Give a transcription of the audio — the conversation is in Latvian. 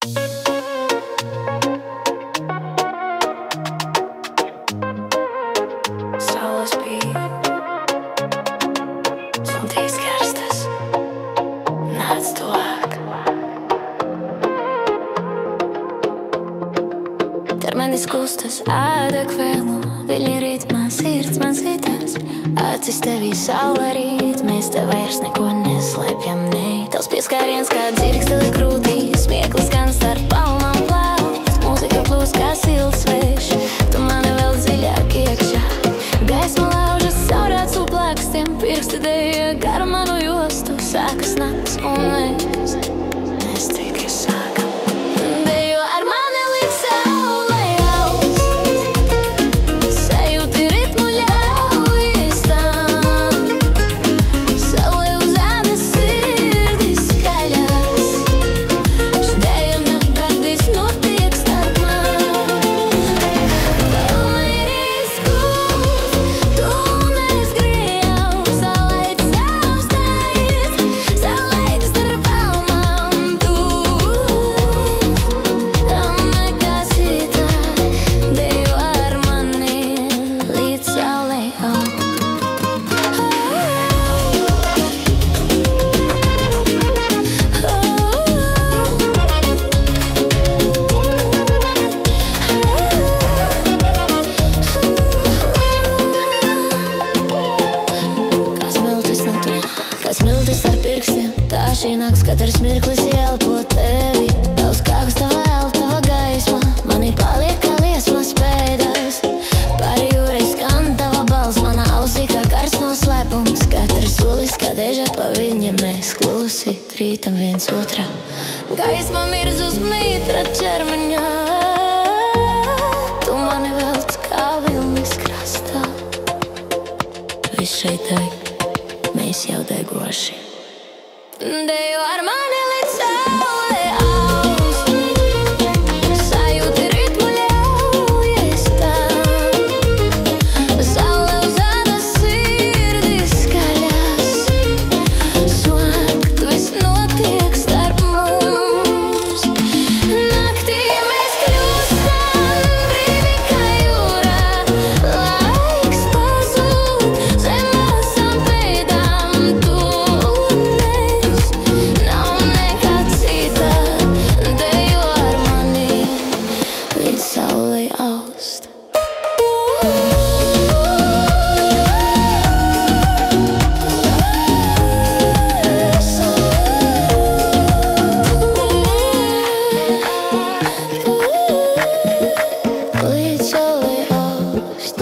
Saules bija smuldīs karstas, nāc tuvāk. Ķermenis kustas, āda kvēlu, viļņa ritmā, sirds man sitās. Acis tevī saule rīt, mēs te vairs neko neslēpjam, ne. Tavs pieskāriens kā dzirksteli krūtīs, smieklis skan starp palmām plāvs. Mūzika plūst kā silts vējš, tu mani vēl dziļāk iekšā. Gaisma laužas caur acu plakstiem, pirksti deja gar manu jostu. Sākas nakts un mēs tikai sākam. Dejo ar mani līdz saulei augst, sajūti ritmu ļaujies tam. Saule uz ādas sirdis skaļās, šdeja naktis notiek starp mums. Pelna ir izkūst, tu neskrien, saulaitis augstājis, saulaitis starp palmām tu. Tam nekā citā, dejo ar mani līdz saulei augst. Kāds miltis ar pirkstiem, tā šī nakts, katrs mirklis ielpo tevi. Tavs kāks, tava vēl, tava gaisma, manī paliek kā liesmas pēdas. Pāri jūrai skan tava balss, manā ausī kā karsts noslēpums. Katrs solis kā deža pa viļņa, mēs klusi trītam viens otrā. Gaisma mirz uz mītra ķermeņā, tu mani velc kā vilnis krastā. Viss šeit deg, mēs jau degoši. Dejo ar mani līdz saulei augst, sajūti ritmu ļaujies tam. Saule uz ādas sirdis skaļās, slēgt viss notiek starp mums. Naktī mēs kļūstam brīvi kā jūrā, laiks pazūd zem asām pēdām tu un es. Nav nekā cita, dejo ar mani līdz saulei augst. Līdz saulei augst.